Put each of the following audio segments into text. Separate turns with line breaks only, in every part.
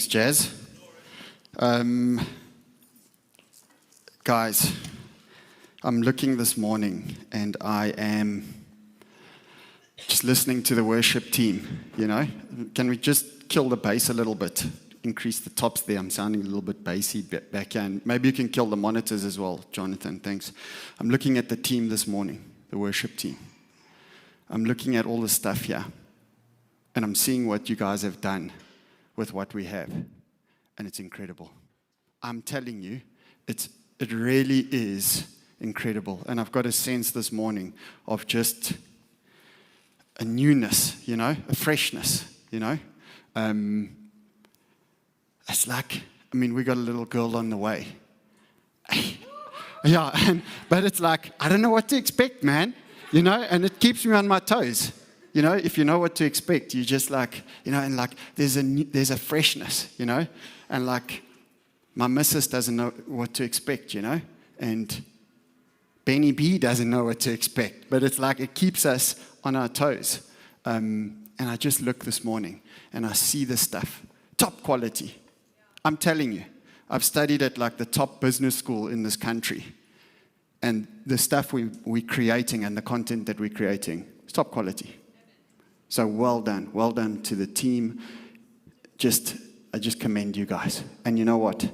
Jazz. Guys, I'm looking this morning and I am just listening to the worship team, you know. Can we just kill the bass a little bit? Increase the tops there. I'm sounding a little bit bassy back end. Maybe you can kill the monitors as well, Jonathan. Thanks. I'm looking at the team this morning, the worship team. I'm looking at all the stuff here, and I'm seeing what you guys have done with what we have, and it's incredible. I'm telling you, it really is incredible. And I've got a sense this morning of just a newness, you know, a freshness, you know. It's like, I mean, we got a little girl on the way. Yeah, but it's like, I don't know what to expect, man, you know, and it keeps me on my toes. You know, if you know what to expect, you just like, you know, and like there's a freshness, you know, and like my missus doesn't know what to expect, you know, and Benny B doesn't know what to expect, but it's like it keeps us on our toes. And I just look this morning and I see this stuff, top quality. I'm telling you, I've studied at like the top business school in this country, and the stuff we're creating and the content that we're creating is top quality. So well done to the team. I just commend you guys. And you know what?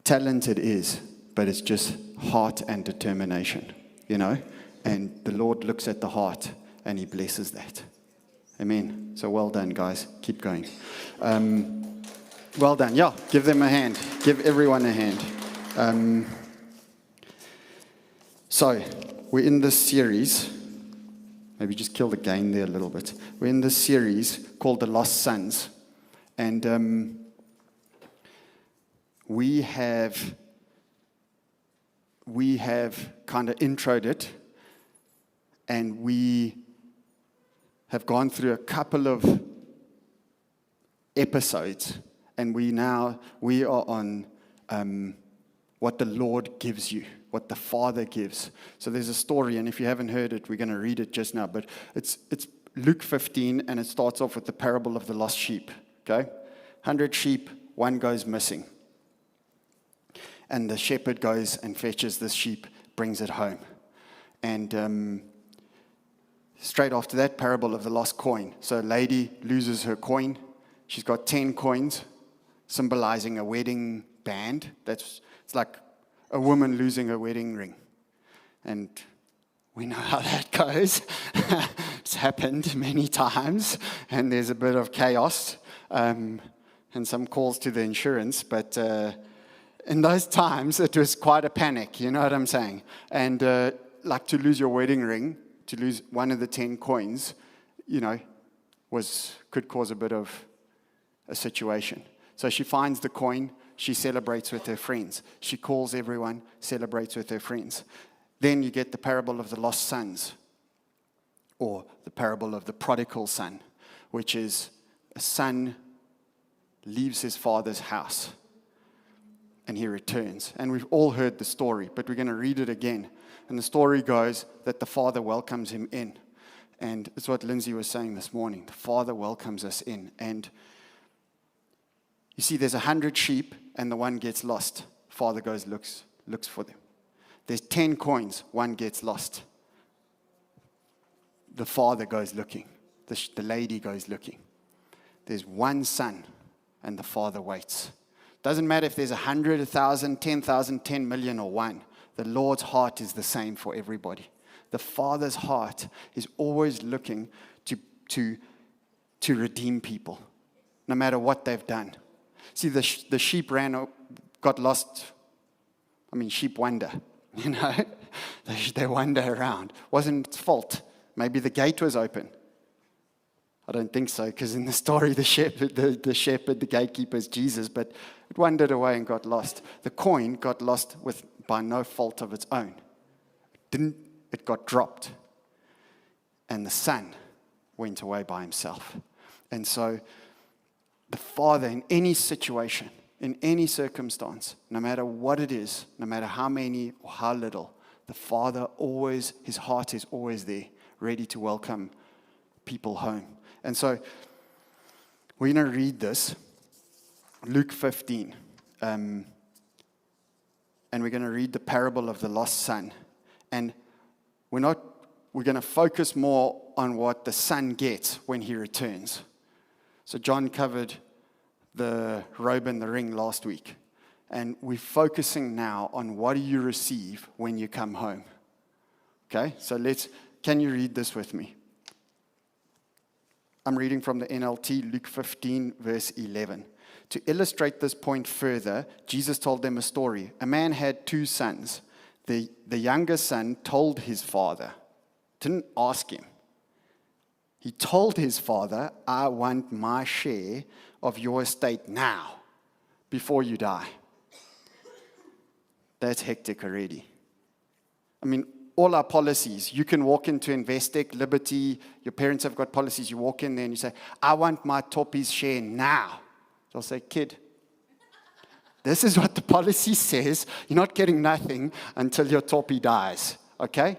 Talent it is, but it's just heart and determination, you know? And the Lord looks at the heart and He blesses that. Amen. So well done, guys. Keep going. Well done. Yeah, give them a hand. Give everyone a hand. So we're in this series. Maybe just kill the gain there a little bit. We're in this series called The Lost Sons. And we have kind of introed it. And we have gone through a couple of episodes. And we are on what the Lord gives you, what the Father gives. So there's a story, and if you haven't heard it, we're going to read it just now. But it's Luke 15, and it starts off with the parable of the lost sheep. Okay, 100 sheep, one goes missing, and the shepherd goes and fetches this sheep, brings it home, and straight after that, parable of the lost coin. So a lady loses her coin. She's got 10 coins, symbolizing a wedding band. It's like a woman losing her wedding ring. And we know how that goes. It's happened many times, and there's a bit of chaos and some calls to the insurance. But in those times, it was quite a panic, you know what I'm saying? And like to lose your wedding ring, to lose one of the 10 coins, you know, could cause a bit of a situation. So she finds the coin. She celebrates with her friends. She calls everyone, celebrates with her friends. Then you get the parable of the lost sons, or the parable of the prodigal son, which is a son leaves his father's house and he returns. And we've all heard the story, but we're going to read it again. And the story goes that the father welcomes him in. And it's what Lindsay was saying this morning. The father welcomes us in. And you see, there's 100 sheep, and the one gets lost. Father goes, looks for them. There's 10 coins, one gets lost. The father goes looking. The lady goes looking. There's one son, and the father waits. Doesn't matter if there's 100, 1,000, 10,000, 10 million, or one. The Lord's heart is the same for everybody. The Father's heart is always looking to redeem people, no matter what they've done. See, the sheep got lost. I mean, sheep wander, you know. They wander around. Wasn't its fault. Maybe the gate was open. I don't think so, because in the story, the shepherd, the gatekeeper is Jesus, but it wandered away and got lost. The coin got lost by no fault of its own. It got dropped. And the son went away by himself. And so the Father, in any situation, in any circumstance, no matter what it is, no matter how many or how little, the Father always, His heart is always there, ready to welcome people home. And so We're going to read this, Luke 15. And we're going to read the parable of the lost son. And we're going to focus more on what the son gets when he returns. So John covered the robe and the ring last week. And we're focusing now on what do you receive when you come home. Okay, so can you read this with me? I'm reading from the NLT, Luke 15, verse 11. To illustrate this point further, Jesus told them a story. A man had 2 sons. The younger son told his father, didn't ask him. He told his father, I want my share of your estate now, before you die. That's hectic already. I mean, all our policies, you can walk into Investec, Liberty, your parents have got policies, you walk in there and you say, I want my Toppie's share now. They'll say, kid, this is what the policy says. You're not getting nothing until your Toppie dies, okay?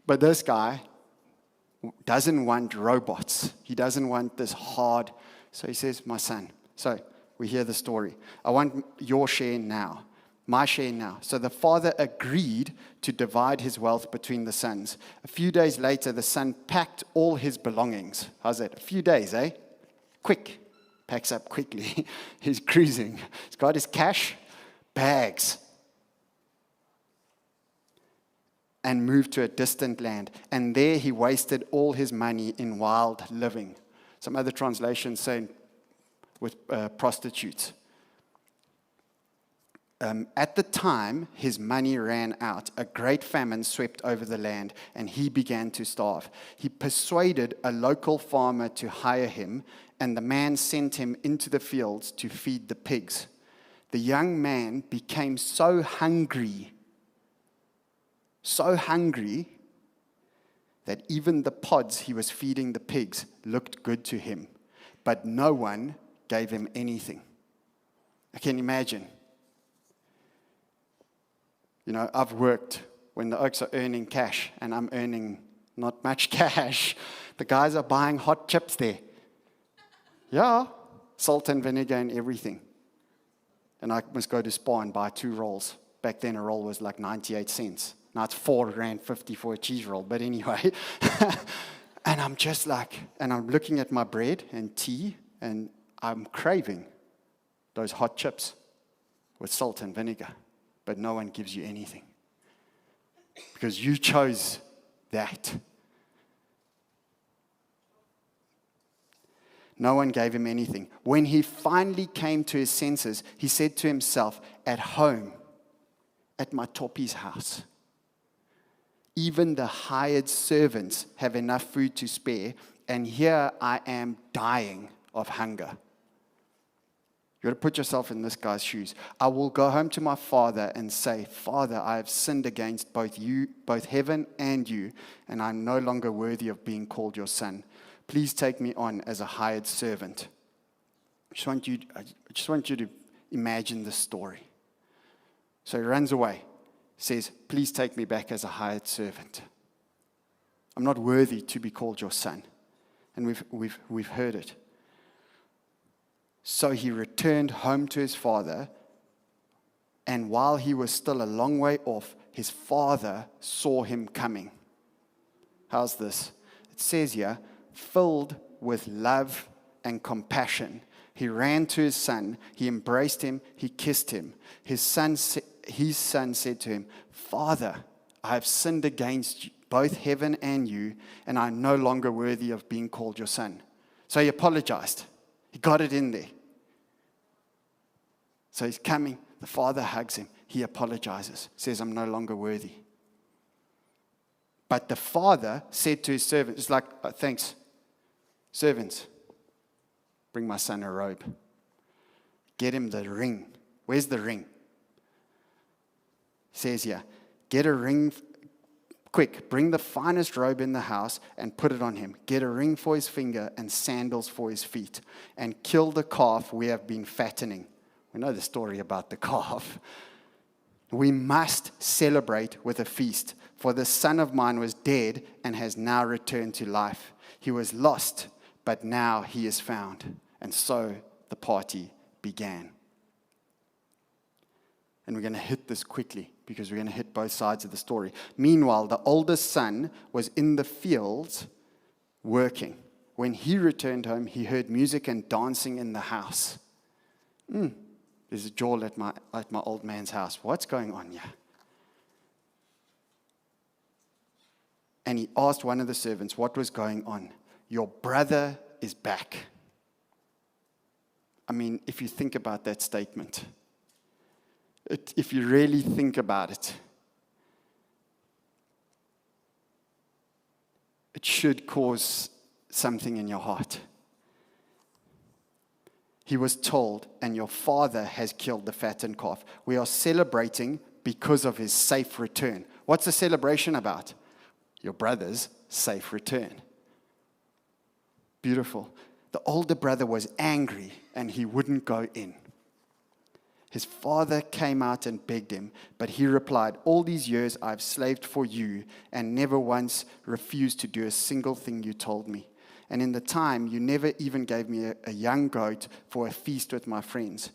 But this guy doesn't want robots. He doesn't want this hard. So he says, my son. So we hear the story. I want your share now. My share now. So the father agreed to divide his wealth between the sons. A few days later, the son packed all his belongings. How's that? A few days, eh? Quick. Packs up quickly. He's cruising. He's got his cash, bags, and moved to a distant land. And there he wasted all his money in wild living. Some other translations say with prostitutes. At the time his money ran out, a great famine swept over the land, and he began to starve. He persuaded a local farmer to hire him, and the man sent him into the fields to feed the pigs. The young man became so hungry, that even the pods he was feeding the pigs looked good to him, but no one gave him anything. I can imagine. You know, I've worked when the Oaks are earning cash and I'm earning not much cash. The guys are buying hot chips there. Yeah, salt and vinegar and everything. And I must go to Spar and buy 2 rolls. Back then a roll was like 98 cents. Now it's R4.50 for a cheese roll. But anyway, and I'm just like, and I'm looking at my bread and tea and I'm craving those hot chips with salt and vinegar. But no one gives you anything. Because you chose that. No one gave him anything. When he finally came to his senses, he said to himself, at home, at my Toppie's house, even the hired servants have enough food to spare, and here I am dying of hunger. You've got to put yourself in this guy's shoes. I will go home to my father and say, Father, I have sinned against both heaven and you, and I'm no longer worthy of being called your son. Please take me on as a hired servant. I just want you to imagine this story. So he runs away, says, please take me back as a hired servant. I'm not worthy to be called your son. And we've heard it. So he returned home to his father, and while he was still a long way off, his father saw him coming. How's this? It says here, filled with love and compassion, he ran to his son, he embraced him, he kissed him. His son said to him, Father, I have sinned against both heaven and you, and I'm no longer worthy of being called your son. So he apologized. He got it in there. So he's coming. The father hugs him. He apologizes. Says, I'm no longer worthy. But the father said to his servants, it's like, thanks, servants, bring my son a robe. Get him the ring. Where's the ring? It says here, get a ring, quick, bring the finest robe in the house and put it on him. Get a ring for his finger and sandals for his feet. And kill the calf we have been fattening. We know the story about the calf. We must celebrate with a feast, for the son of mine was dead and has now returned to life. He was lost, but now he is found. And so the party began. And we're going to hit this quickly because we're going to hit both sides of the story. Meanwhile, the oldest son was in the fields working. When he returned home, he heard music and dancing in the house. There's a jaw at my old man's house. What's going on here? And he asked one of the servants what was going on. Your brother is back. I mean, if you think about that statement, if you really think about it, it should cause something in your heart. He was told, and your father has killed the fattened calf. We are celebrating because of his safe return. What's the celebration about? Your brother's safe return. Beautiful. The older brother was angry and he wouldn't go in. His father came out and begged him, but he replied, all these years I've slaved for you and never once refused to do a single thing you told me. And in the time, you never even gave me a young goat for a feast with my friends.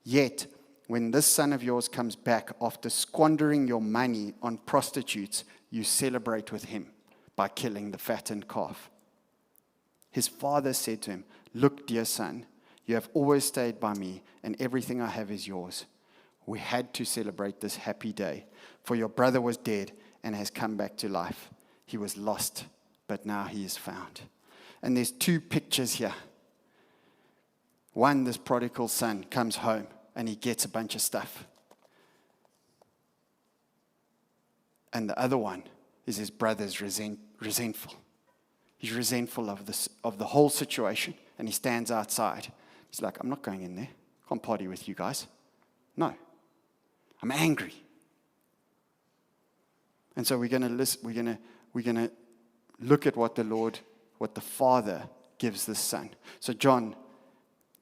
Yet, when this son of yours comes back after squandering your money on prostitutes, you celebrate with him by killing the fattened calf. His father said to him, look, dear son, you have always stayed by me, and everything I have is yours. We had to celebrate this happy day, for your brother was dead and has come back to life. He was lost, but now he is found. And there's two pictures here. One, this prodigal son comes home and he gets a bunch of stuff. And the other one is his brother's resentful. He's resentful of the whole situation, and he stands outside. He's like, I'm not going in there. I can't party with you guys. No. I'm angry. And so we're going to look at what the Father gives this son. So John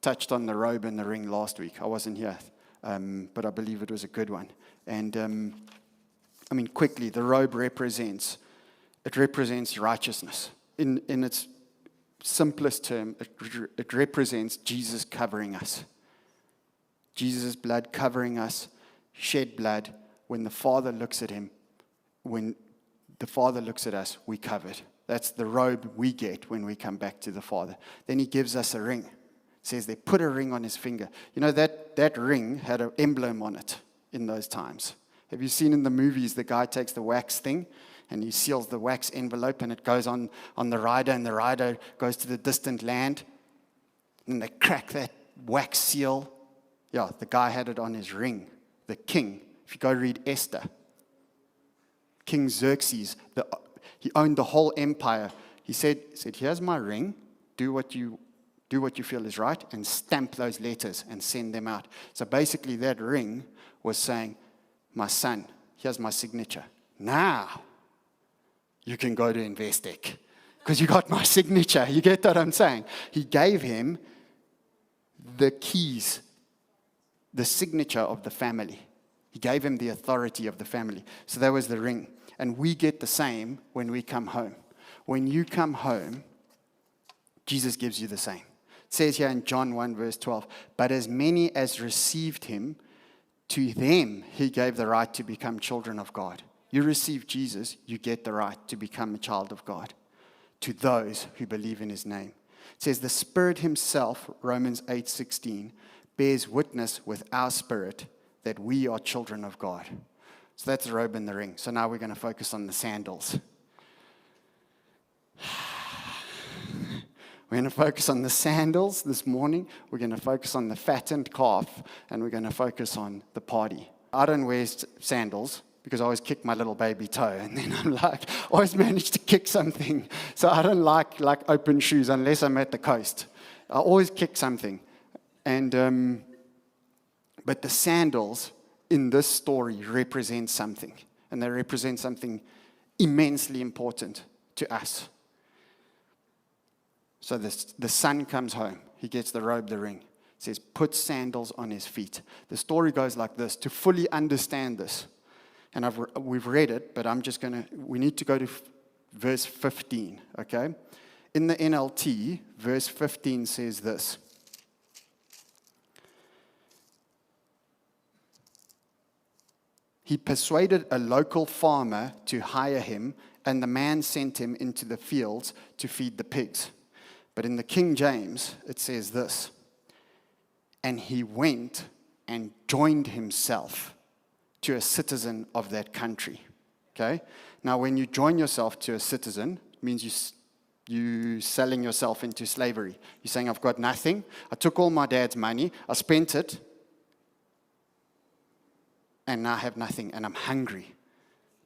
touched on the robe and the ring last week. I wasn't here, but I believe it was a good one. And quickly, the robe represents righteousness. In its simplest term, it represents Jesus covering us. Jesus' blood covering us, shed blood. When the Father looks at him, when the Father looks at us, we covered. That's the robe we get when we come back to the Father. Then he gives us a ring. It says they put a ring on his finger. You know, that ring had an emblem on it in those times. Have you seen in the movies the guy takes the wax thing and he seals the wax envelope and it goes on the rider, and the rider goes to the distant land, and they crack that wax seal? Yeah, the guy had it on his ring. The king, if you go read Esther, King Xerxes, he owned the whole empire. He said, here's my ring, do what you feel is right, and stamp those letters and send them out. So basically that ring was saying, my son, here's my signature. Now you can go to Investec because you got my signature. You get what I'm saying? He gave him the keys, the signature of the family. He gave him the authority of the family. So that was the ring. And we get the same when we come home. When you come home, Jesus gives you the same. It says here in John 1 verse 12, but as many as received him, to them he gave the right to become children of God. You receive Jesus, you get the right to become a child of God. To those who believe in his name. It says the Spirit himself, Romans 8:16, bears witness with our spirit that we are children of God. So that's the robe and the ring. So now we're going to focus on the sandals. We're going to focus on the sandals this morning. We're going to focus on the fattened calf. And we're going to focus on the party. I don't wear sandals because I always kick my little baby toe. And then I'm like, always manage to kick something. So I don't like open shoes unless I'm at the coast. I always kick something. And but the sandals in this story represent something. And they represent something immensely important to us. So the son comes home. He gets the robe, the ring. It says, put sandals on his feet. The story goes like this. To fully understand this, and we've read it, but we need to go to verse 15, okay? In the NLT, verse 15 says this. He persuaded a local farmer to hire him, and the man sent him into the fields to feed the pigs. But in the King James, it says this. And he went and joined himself to a citizen of that country. Okay? Now, when you join yourself to a citizen, it means you selling yourself into slavery. You're saying, I've got nothing. I took all my dad's money. I spent it. And now I have nothing. And I'm hungry.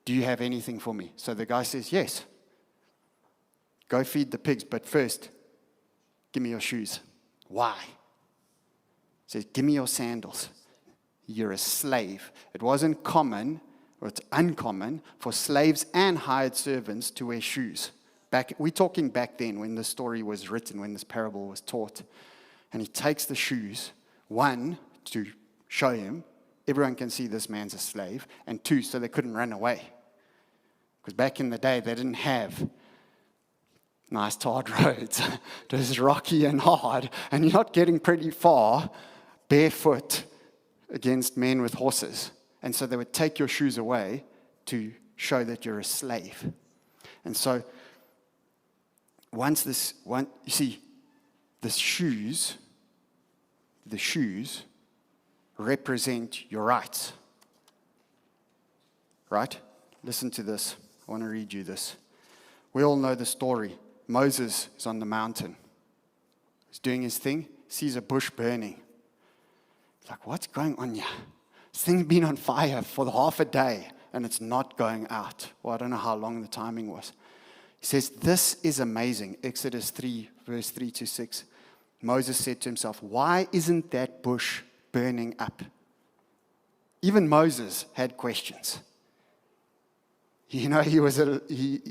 Do you have anything for me? So the guy says, yes. Go feed the pigs. But first, give me your shoes. Why? He says, give me your sandals. You're a slave. It wasn't common, or it's uncommon, for slaves and hired servants to wear shoes. We're talking back then when this story was written, when this parable was taught. And he takes the shoes, one, to show him, everyone can see this man's a slave, and two, so they couldn't run away. Because back in the day, they didn't have nice tarred roads. It was rocky and hard, and you're not getting pretty far barefoot against men with horses. And so they would take your shoes away to show that you're a slave. And so you see, the shoes represent your rights. Right? Listen to this. I want to read you this. We all know the story. Moses is on the mountain. He's doing his thing, sees a bush burning. He's like, what's going on here? This thing's been on fire for the half a day, and it's not going out. Well, I don't know how long the timing was. He says, this is amazing. Exodus 3, verse 3 to 6. Moses said to himself, why isn't that bush burning up? Even Moses had questions. You know, he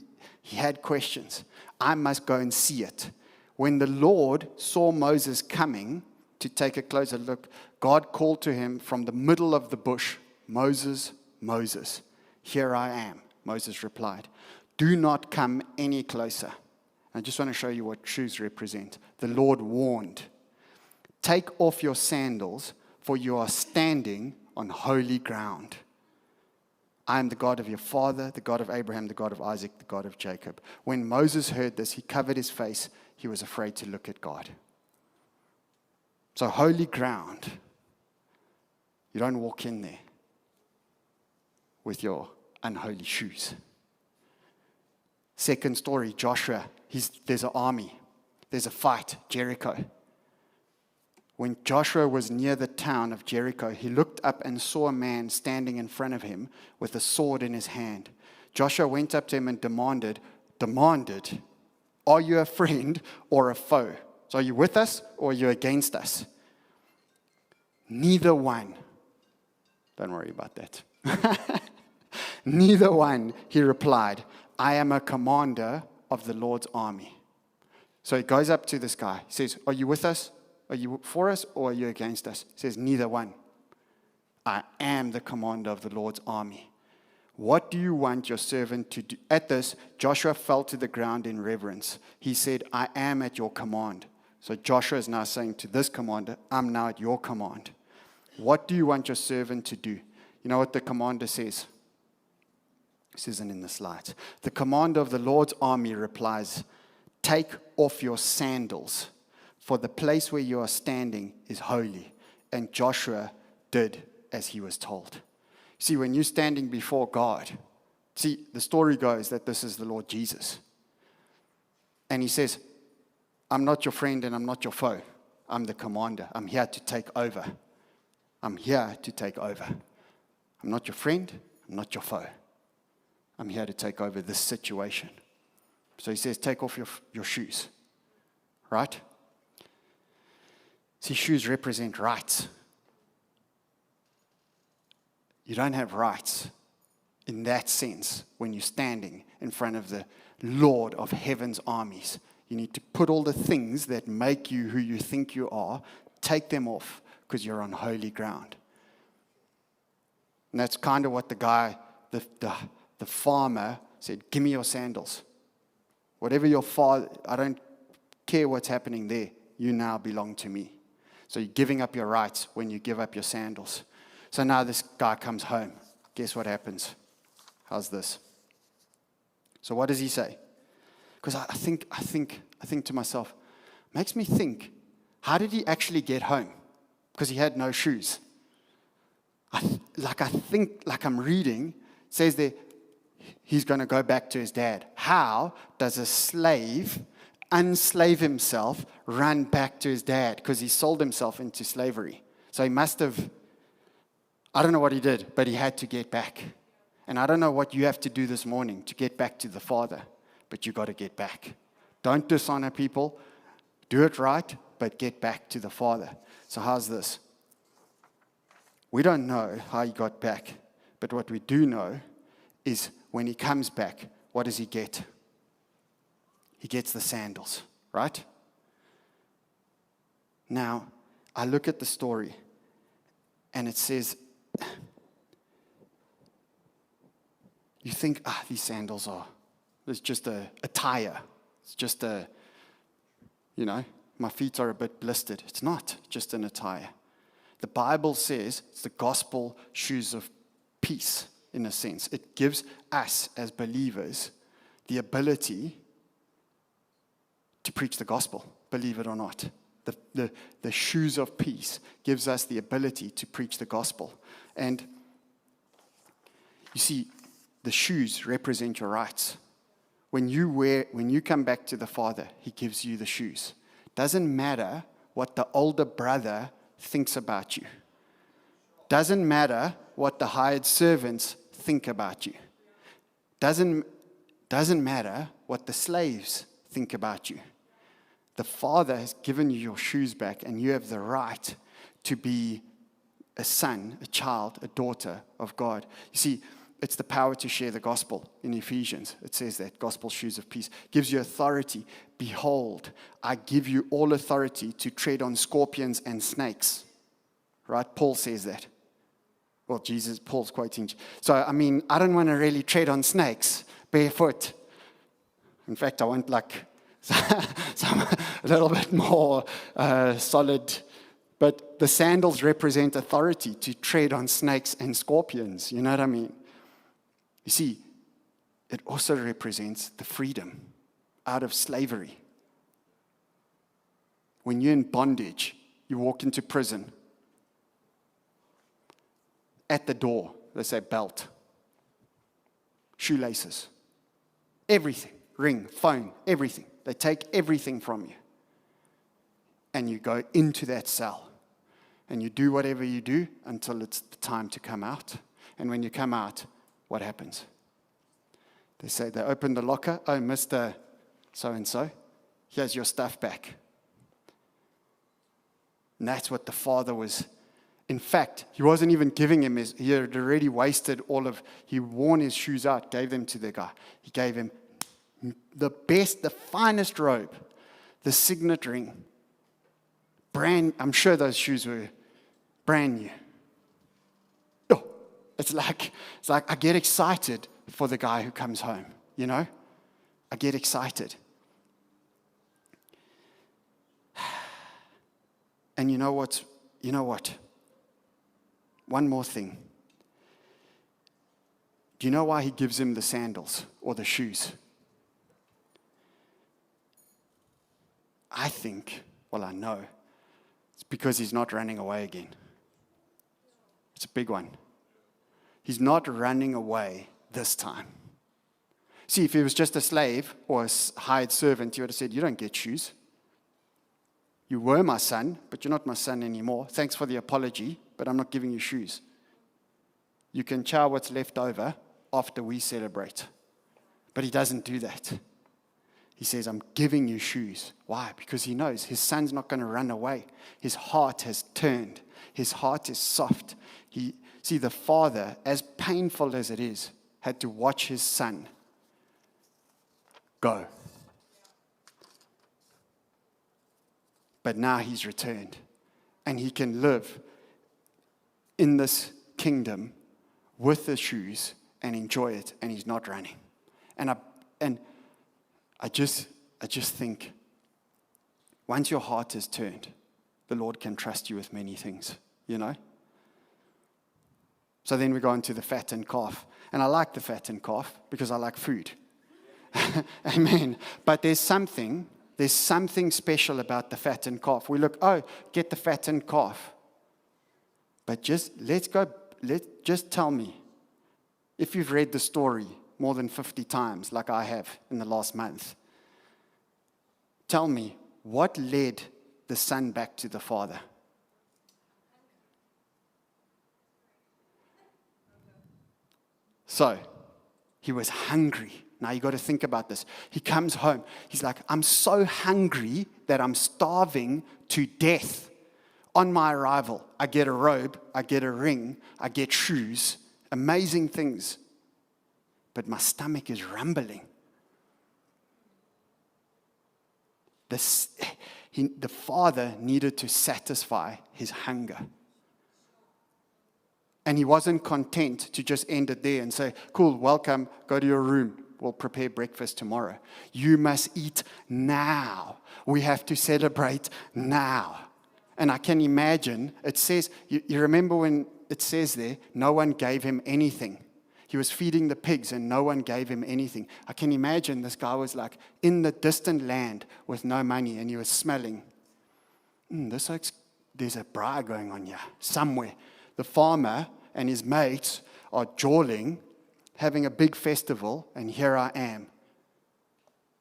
had questions. I must go and see it. When the Lord saw Moses coming to take a closer look, God called to him from the middle of the bush, Moses, Moses, here I am. Moses replied, do not come any closer. I just want to show you what shoes represent. The Lord warned, take off your sandals, for you are standing on holy ground. I am the God of your father, the God of Abraham, the God of Isaac, the God of Jacob. When Moses heard this, he covered his face. He was afraid to look at God. So holy ground, you don't walk in there with your unholy shoes. Second story, Joshua. There's an army. There's a fight, Jericho. When Joshua was near the town of Jericho, he looked up and saw a man standing in front of him with a sword in his hand. Joshua went up to him and demanded, are you a friend or a foe? So are you with us or are you against us? Neither one. Don't worry about that. Neither one, he replied. I am a commander of the Lord's army. So he goes up to this guy. He says, are you with us? Are you for us or are you against us? He says, neither one. I am the commander of the Lord's army. What do you want your servant to do? At this, Joshua fell to the ground in reverence. He said, I am at your command. So Joshua is now saying to this commander, I'm now at your command. What do you want your servant to do? You know what the commander says? This isn't in the slides. The commander of the Lord's army replies, take off your sandals, for the place where you are standing is holy. And Joshua did as he was told. See, when you're standing before God, the story goes that this is the Lord Jesus. And he says, I'm not your friend and I'm not your foe. I'm the commander. I'm here to take over. I'm here to take over. I'm not your friend. I'm not your foe. I'm here to take over this situation. So he says, take off your shoes. Right? See, shoes represent rights. You don't have rights in that sense when you're standing in front of the Lord of heaven's armies. You need to put all the things that make you who you think you are, take them off because you're on holy ground. And that's kind of what the guy, the farmer said, give me your sandals. Whatever your father, I don't care what's happening there. You now belong to me. So you're giving up your rights when you give up your sandals. So now this guy comes home. Guess what happens? How's this? So what does he say? Because I think to myself, makes me think, how did he actually get home? Because he had no shoes. I think, like I'm reading, it says there, he's going to go back to his dad. How does a slave unslave himself, run back to his dad? Because he sold himself into slavery. So he must have, I don't know what he did, but he had to get back. And I don't know what you have to do this morning to get back to the Father, but you got to get back. Don't dishonor people. Do it right, but get back to the Father. So how's this? We don't know how he got back, but what we do know is when he comes back, what does he get? He gets the sandals, right? Now, I look at the story, and it says, you think, these sandals it's just a tire. It's just my feet are a bit blistered. It's not just an attire. The Bible says it's the gospel shoes of peace, in a sense. It gives us as believers the ability to preach the gospel, believe it or not. The shoes of peace gives us the ability to preach the gospel. And you see, the shoes represent your rights. When you come back to the Father, He gives you the shoes. Doesn't matter what the older brother thinks about you. Doesn't matter what the hired servants think about you. Doesn't matter what the slaves think about you. The Father has given you your shoes back, and you have the right to be a son, a child, a daughter of God. You see, it's the power to share the gospel in Ephesians. It says that, gospel shoes of peace. Gives you authority. Behold, I give you all authority to tread on scorpions and snakes. Right? Paul says that. Well, Paul's quoting. So, I don't want to really tread on snakes barefoot. In fact, I want some a little bit more solid. But the sandals represent authority to tread on snakes and scorpions. You know what I mean? You see, it also represents the freedom out of slavery. When you're in bondage, you walk into prison. At the door, they say belt, shoelaces, everything, ring, phone, everything. They take everything from you. And you go into that cell. And you do whatever you do until it's the time to come out. And when you come out, what happens? They open the locker. Oh, Mr. So-and-so, here's your stuff back. And that's what the Father was. In fact, He wasn't even giving him he had already wasted he worn his shoes out, gave them to the guy. He gave him the best, the finest robe, the signet ring. I'm sure those shoes were brand new. Oh, it's like I get excited for the guy who comes home, I get excited. And you know what? One more thing. Do you know why He gives him the sandals or the shoes? I know. It's because he's not running away again. It's a big one. He's not running away this time. See, if he was just a slave or a hired servant, he would have said, you don't get shoes. You were my son, but you're not my son anymore. Thanks for the apology, but I'm not giving you shoes. You can chow what's left over after we celebrate. But He doesn't do that. He says, I'm giving you shoes. Why? Because He knows his son's not going to run away. His heart has turned. His heart is soft. The Father, as painful as it is, had to watch his son go. But now he's returned. And he can live in this kingdom with the shoes and enjoy it. And he's not running. And I just think, once your heart is turned, the Lord can trust you with many things, you know? So then we go into the fattened calf. And I like the fattened calf because I like food. Amen. But there's something special about the fattened calf. We look, get the fattened calf. But just tell me, if you've read the story more than 50 times, like I have in the last month, tell me, what led the son back to the father? So, he was hungry. Now you got to think about this. He comes home. He's like, I'm so hungry that I'm starving to death. On my arrival, I get a robe, I get a ring, I get shoes, amazing things. But my stomach is rumbling. The father needed to satisfy his hunger. And he wasn't content to just end it there and say, cool, welcome, go to your room. We'll prepare breakfast tomorrow. You must eat now. We have to celebrate now. And I can imagine, it says, you remember when it says there, no one gave him anything. He was feeding the pigs and no one gave him anything. I can imagine this guy was like in the distant land with no money and he was smelling. There's a braai going on here somewhere. The farmer and his mates are jawling, having a big festival, and here I am.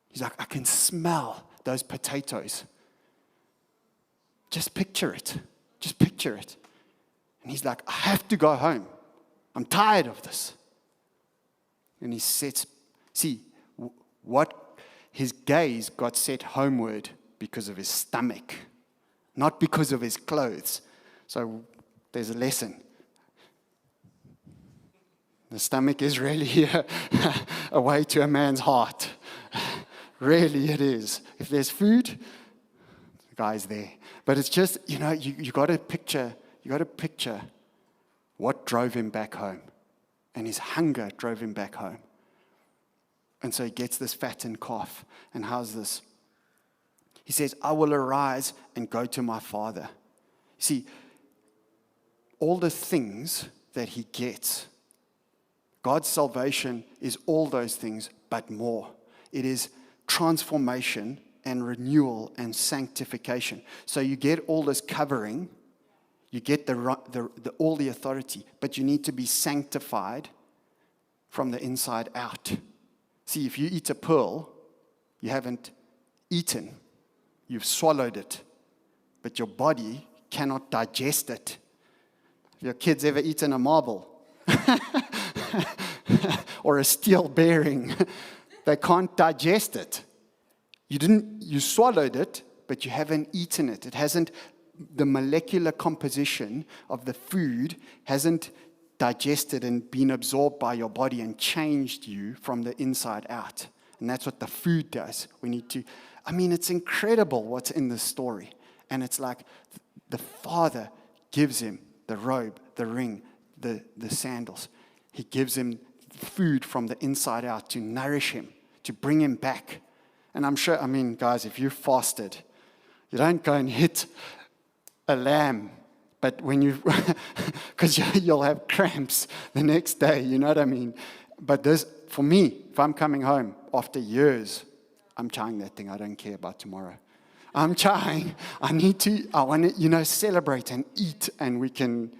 He's like, I can smell those potatoes. Just picture it. Just picture it. And he's like, I have to go home. I'm tired of this. And he sets, his gaze got set homeward because of his stomach, not because of his clothes. So there's a lesson. The stomach is really a way to a man's heart. Really it is. If there's food, the guy's there. But it's just, you got to picture what drove him back home. And his hunger drove him back home. And so he gets this fattened calf. And how's this? He says, I will arise and go to my father. See, all the things that he gets, God's salvation is all those things, but more. It is transformation and renewal and sanctification. So you get all this covering, you get all the authority, but you need to be sanctified from the inside out. See, if you eat a pearl, you haven't eaten. You've swallowed it, but your body cannot digest it. Have your kids ever eaten a marble? Or a steel bearing? They can't digest it. You swallowed it, but you haven't eaten it. The molecular composition of the food hasn't digested and been absorbed by your body and changed you from the inside out. And that's what the food does. It's incredible what's in this story. And it's like the Father gives him the robe, the ring, the sandals. He gives him food from the inside out to nourish him, to bring him back. And I'm sure, guys, if you fasted, you don't go and hit a lamb, but because you'll have cramps the next day, you know what I mean? But this, for me, if I'm coming home after years, I'm trying that thing. I don't care about tomorrow. I'm trying. I want to, celebrate and eat, and we can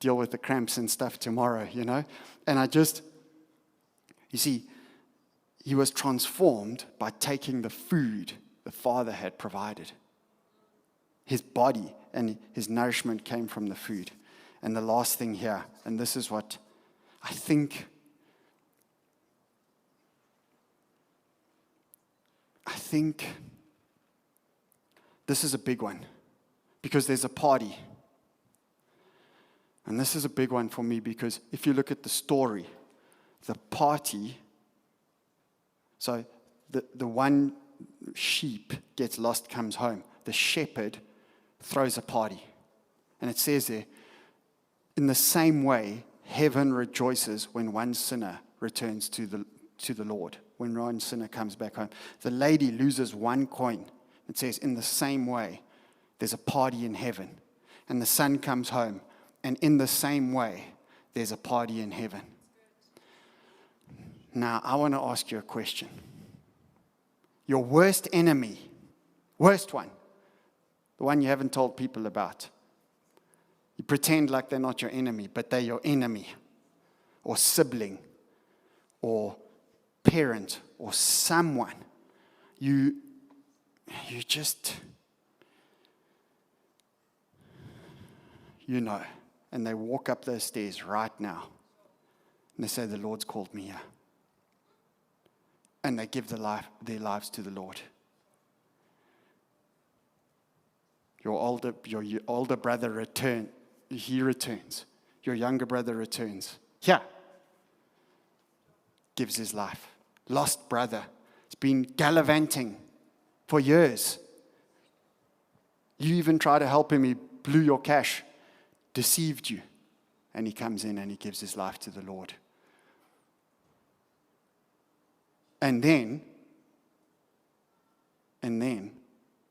deal with the cramps and stuff tomorrow, And you see, he was transformed by taking the food the Father had provided. His body and his nourishment came from the food. And the last thing here, and this is what I think this is a big one, because there's a party. And this is a big one for me, because if you look at the story, the party, so the one sheep gets lost, comes home. The shepherd throws a party. And it says there, in the same way, heaven rejoices when one sinner returns to the Lord, when one sinner comes back home. The lady loses one coin. It says, in the same way, there's a party in heaven. And the son comes home. And in the same way, there's a party in heaven. Now, I want to ask you a question. Your worst enemy, worst one, the one you haven't told people about. You pretend like they're not your enemy, but they're your enemy, or sibling, or parent, or someone. You just, and they walk up those stairs right now, and they say, the Lord's called me here. And they give their lives to the Lord. Your older brother returns. Your younger brother returns. Yeah. Gives his life. Lost brother. He's been gallivanting for years. You even try to help him. He blew your cash. Deceived you. And he comes in and he gives his life to the Lord. And then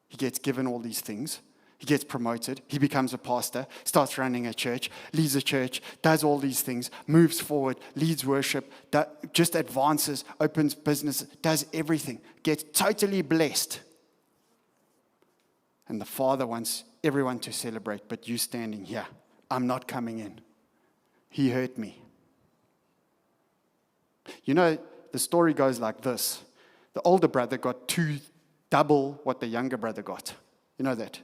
he gets given all these things. He gets promoted. He becomes a pastor, starts running a church, leads a church, does all these things, moves forward, leads worship, just advances, opens business, does everything, gets totally blessed. And the Father wants everyone to celebrate, but you standing here, I'm not coming in. He hurt me. The story goes like this. The older brother got double what the younger brother got. You know that?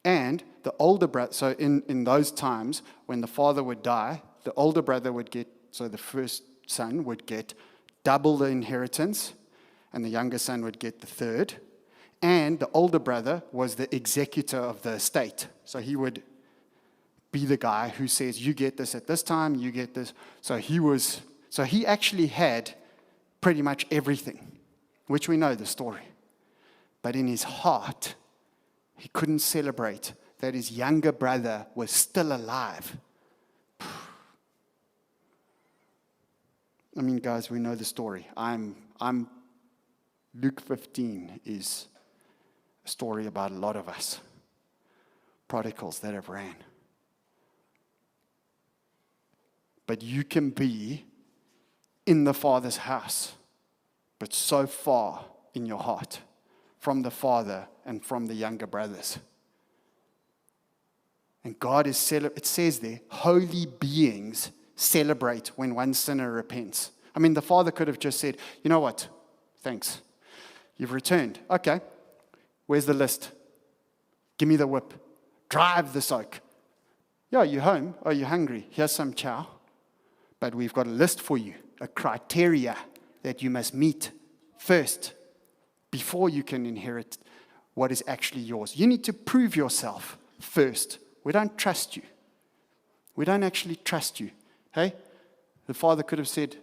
And the older brother, so in those times, when the father would die, the older brother would get, so the first son would get double the inheritance, and the younger son would get the third. And the older brother was the executor of the estate. So he would be the guy who says, you get this at this time, you get this. So he actually had pretty much everything, which we know the story. But in his heart, he couldn't celebrate that his younger brother was still alive. I mean, guys, we know the story. Luke 15 is a story about a lot of us. Prodigals that have ran. But you can be in the Father's house, but so far in your heart from the Father and from the younger brothers. And God is, it says there, holy beings celebrate when one sinner repents. I mean, the Father could have just said, you know what, thanks. You've returned. Okay, where's the list? Give me the whip. Drive the soak. Yeah, you home? Are you hungry? Here's some chow. But we've got a list for you, a criteria that you must meet first before you can inherit what is actually yours. You need to prove yourself first. We don't trust you. We don't actually trust you. Hey? The father could have said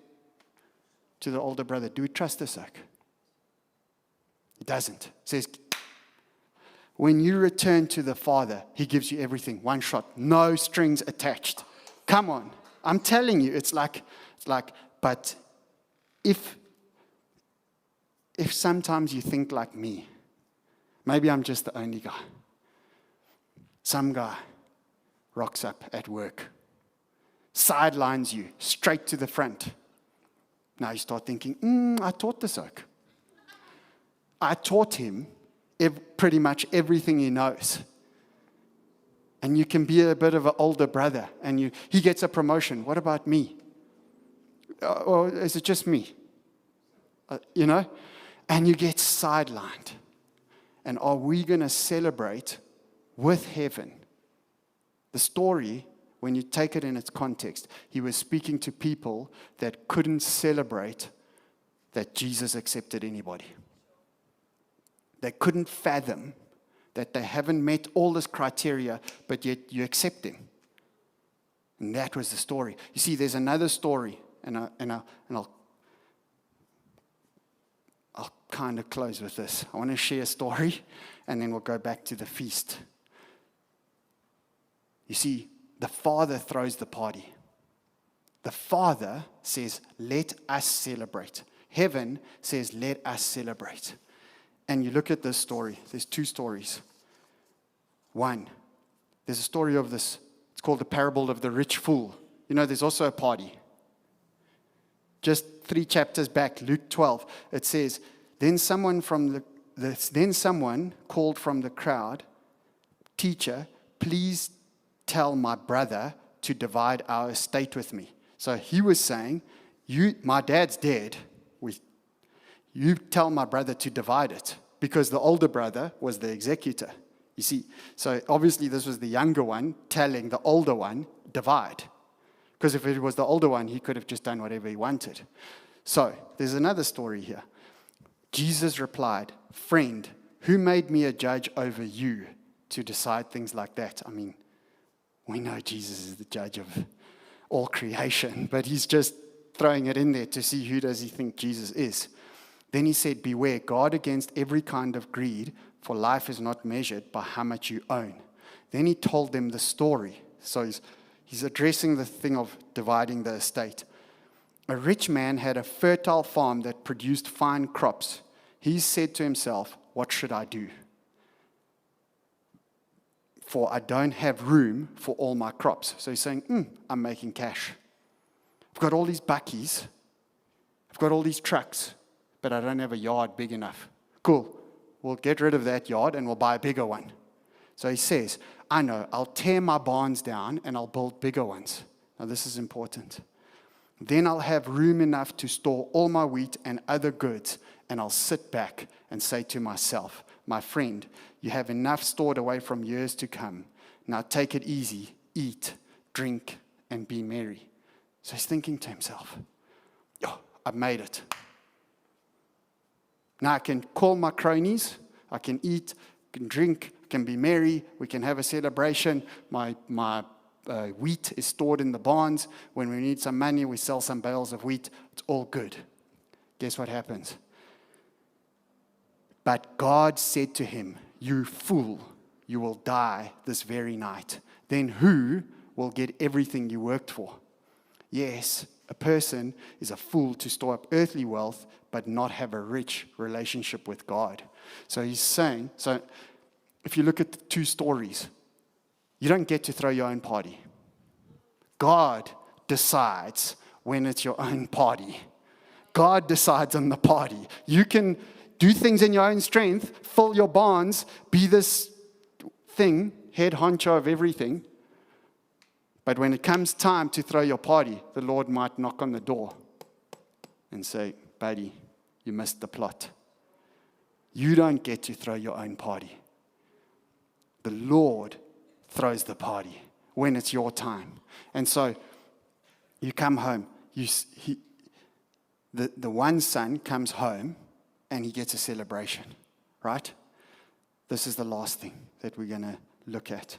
to the older brother, do we trust this oak? He doesn't. He says, when you return to the Father, He gives you everything. One shot. No strings attached. Come on. I'm telling you, it's like, but if sometimes you think like me, maybe I'm just the only guy. Some guy rocks up at work, sidelines you straight to the front. Now you start thinking, I taught this oak. I taught him pretty much everything he knows. And you can be a bit of an older brother, and he gets a promotion. What about me? Or is it just me? And you get sidelined. And are we going to celebrate with heaven? The story, when you take it in its context, he was speaking to people that couldn't celebrate that Jesus accepted anybody. They couldn't fathom that they haven't met all this criteria, but yet you accept them. And that was the story. You see, there's another story, and I'll kind of close with this. I want to share a story, and then we'll go back to the feast. You see, the Father throws the party. The Father says, let us celebrate. Heaven says, let us celebrate. And you look at this story, there's two stories. One, there's a story of this, it's called the parable of the rich fool. You know, there's also a party. Just 3 chapters back, Luke 12, it says, then someone called from the crowd, teacher, please tell my brother to divide our estate with me. So he was saying, my dad's dead. You tell my brother to divide it, because the older brother was the executor. You see, so obviously this was the younger one telling the older one, divide. Because if it was the older one, he could have just done whatever he wanted. So there's another story here. Jesus replied, friend, who made me a judge over you to decide things like that? I mean, we know Jesus is the judge of all creation, but he's just throwing it in there to see who does he think Jesus is. Then he said, beware, guard against every kind of greed, for life is not measured by how much you own. Then he told them the story. So he's addressing the thing of dividing the estate. A rich man had a fertile farm that produced fine crops. He said to himself, what should I do? For I don't have room for all my crops. So he's saying, I'm making cash. I've got all these bakkies. I've got all these trucks, but I don't have a yard big enough. Cool. We'll get rid of that yard and we'll buy a bigger one. So he says, I know, I'll tear my barns down and I'll build bigger ones. Now this is important. Then I'll have room enough to store all my wheat and other goods, and I'll sit back and say to myself, my friend, you have enough stored away from years to come. Now take it easy, eat, drink, and be merry. So he's thinking to himself, I've made it. Now I can call my cronies, I can eat, I can drink, I can be merry, we can have a celebration. My wheat is stored in the barns. When we need some money, we sell some bales of wheat. It's all good. Guess what happens? But God said to him, you fool, you will die this very night. Then who will get everything you worked for? Yes, a person is a fool to store up earthly wealth, but not have a rich relationship with God. So he's saying, if you look at the two stories, you don't get to throw your own party. God decides when it's your own party. God decides on the party. You can do things in your own strength, fill your barns, be this thing, head honcho of everything. But when it comes time to throw your party, the Lord might knock on the door and say, buddy, you missed the plot. You don't get to throw your own party. The Lord throws the party when it's your time. And so you come home. The one son comes home and he gets a celebration, right? This is the last thing that we're going to look at.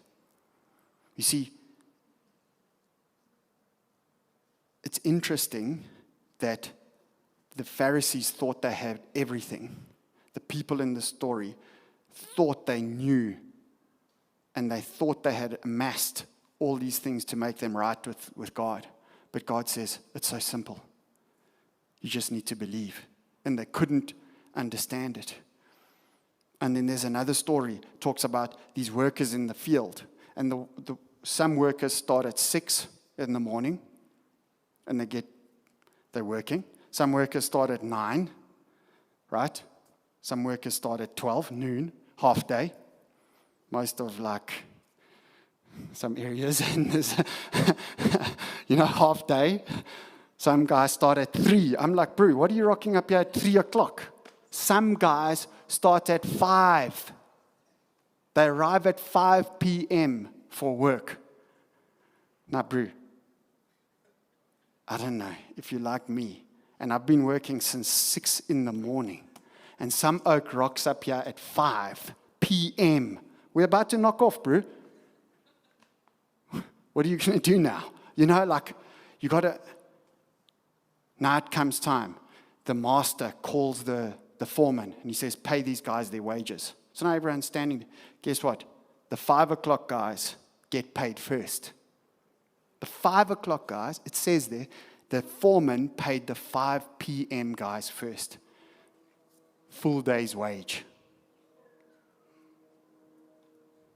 You see, it's interesting that the Pharisees thought they had everything. The people in the story thought they knew, and they thought they had amassed all these things to make them right with God. But God says, it's so simple. You just need to believe. And they couldn't understand it. And then there's another story, talks about these workers in the field. And some workers start at 6 in the morning, and they're working. Some workers start at 9, right? Some workers start at 12, noon, half day. Most of some areas, and there's, half day. Some guys start at 3. I'm like, bro, what are you rocking up here at 3 o'clock? Some guys start at 5. They arrive at 5 p.m. for work. Now, bro, I don't know if you're like me, and I've been working since 6 in the morning, and some oak rocks up here at 5 p.m. We're about to knock off, bro. What are you going to do now? You got to... Now it comes time. The master calls the foreman, and he says, pay these guys their wages. So now everyone's standing. Guess what? The 5 o'clock guys get paid first. The 5 o'clock guys, it says there, the foreman paid the 5 p.m. guys first. Full day's wage.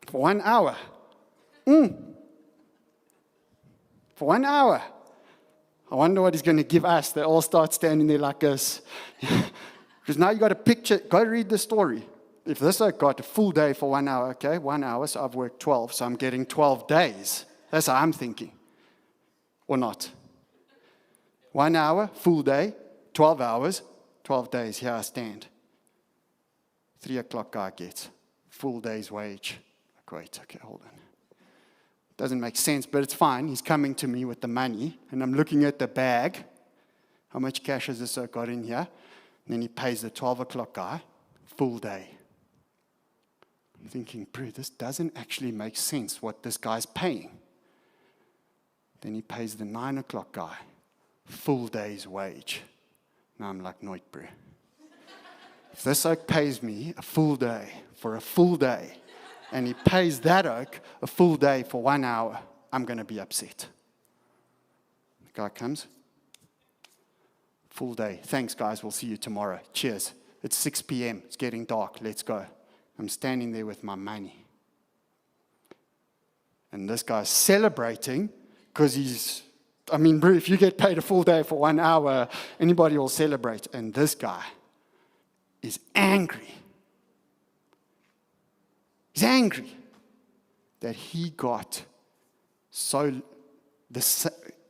For 1 hour. For 1 hour. I wonder what he's going to give us. They all start standing there like this. Because now you got a picture. Go read the story. If this I got a full day for 1 hour, okay, 1 hour, so I've worked 12, so I'm getting 12 days. That's how I'm thinking. Or not. 1 hour, full day, 12 hours, 12 days. Here I stand. 3 o'clock guy gets full day's wage. Wait, okay, hold on. Doesn't make sense, but it's fine. He's coming to me with the money, and I'm looking at the bag. How much cash has this got in here? And then he pays the 12 o'clock guy, full day. I'm thinking, bro, this doesn't actually make sense what this guy's paying. Then he pays the 9 o'clock guy, full day's wage. Now I'm like, no, bro. If this oak pays me a full day for a full day, and he pays that oak a full day for 1 hour, I'm going to be upset. The guy comes. Full day. Thanks, guys. We'll see you tomorrow. Cheers. It's 6 p.m. It's getting dark. Let's go. I'm standing there with my money. And this guy's celebrating because bro, if you get paid a full day for 1 hour, anybody will celebrate. And this guy is angry. He's angry that he got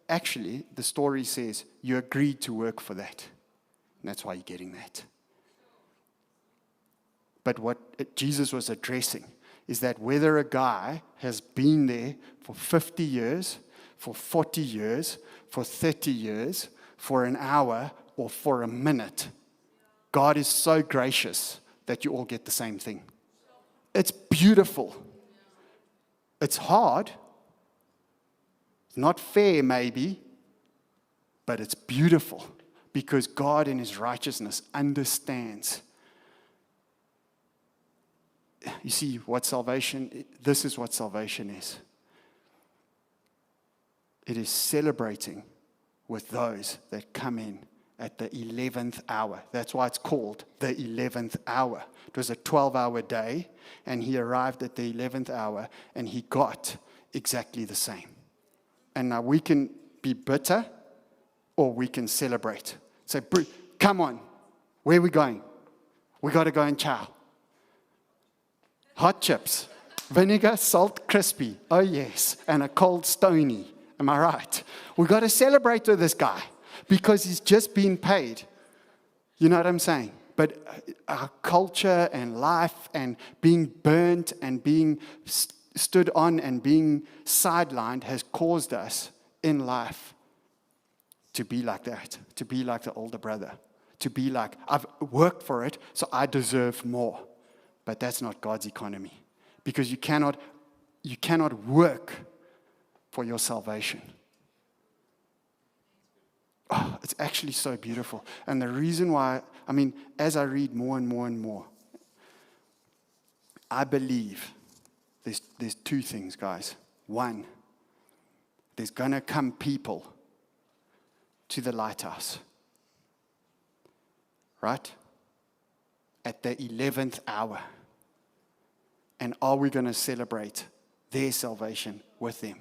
actually, the story says you agreed to work for that. And that's why you're getting that. But what Jesus was addressing is that whether a guy has been there for 50 years, for 40 years, for 30 years, for an hour, or for a minute, God is so gracious that you all get the same thing. It's beautiful. It's hard. It's not fair, maybe, but it's beautiful because God in His righteousness understands. You see this is what salvation is. It is celebrating with those that come in at the 11th hour. That's why it's called the 11th hour. It was a 12-hour day, and he arrived at the 11th hour, and he got exactly the same. And now we can be bitter, or we can celebrate. Say, come on, where are we going? We got to go and chow. Hot chips, vinegar, salt, crispy. Oh, yes, and a cold stony. Am I right? We got to celebrate with this guy. Because he's just been paid. You know what I'm saying? But our culture and life and being burnt and being stood on and being sidelined has caused us in life to be like that, to be like the older brother, to be like, I've worked for it, so I deserve more. But that's not God's economy. Because you cannot work for your salvation. Oh, it's actually so beautiful. And the reason why, as I read more and more and more, I believe there's two things, guys. One, there's going to come people to the lighthouse. Right? At the 11th hour. And are we going to celebrate their salvation with them?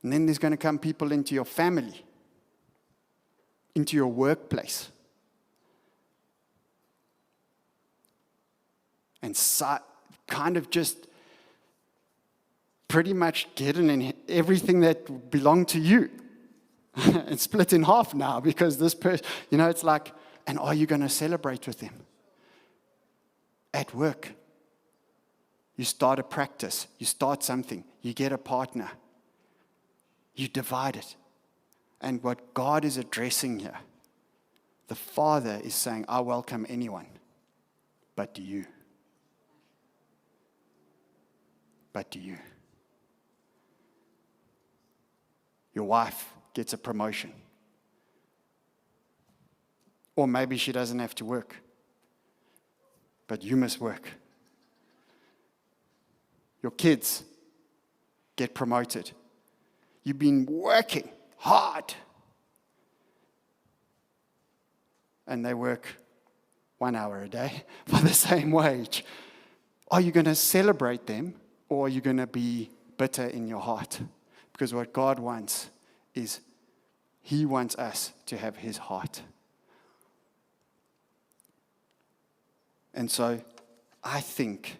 And then there's going to come people into your family. Into your workplace. And kind of just pretty much getting in everything that belonged to you. It's split in half now because this person, it's like, and are you going to celebrate with them? At work. You start a practice. You start something. You get a partner. You divide it. And what God is addressing here, the Father is saying, I welcome anyone, but do you? But do you? Your wife gets a promotion. Or maybe she doesn't have to work, but you must work. Your kids get promoted. You've been working hard. And they work 1 hour a day for the same wage. Are you going to celebrate them, or are you going to be bitter in your heart? Because what God wants is He wants us to have His heart. And so I think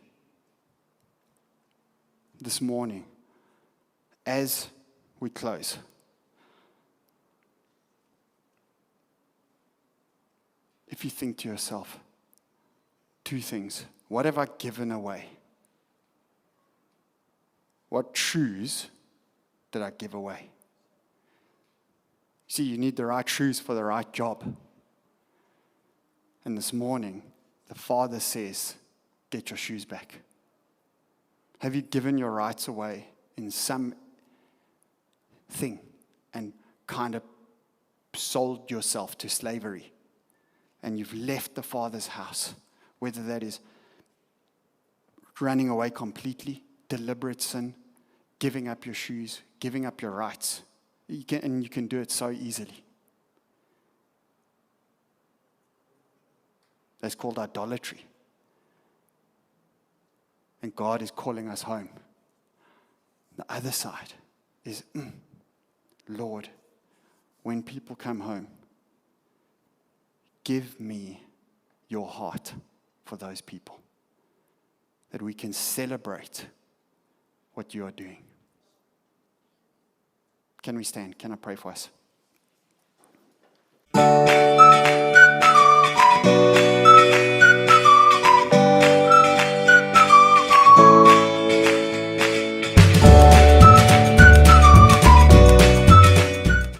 this morning, as we close, if you think to yourself, two things. What have I given away? What shoes did I give away? See, you need the right shoes for the right job. And this morning, the Father says, get your shoes back. Have you given your rights away in some thing and kind of sold yourself to slavery? And you've left the Father's house, whether that is running away completely, deliberate sin, giving up your shoes, giving up your rights. You can do it so easily. That's called idolatry. And God is calling us home. The other side is, Lord, when people come home, give me your heart for those people, that we can celebrate what you are doing. Can we stand? Can I pray for us?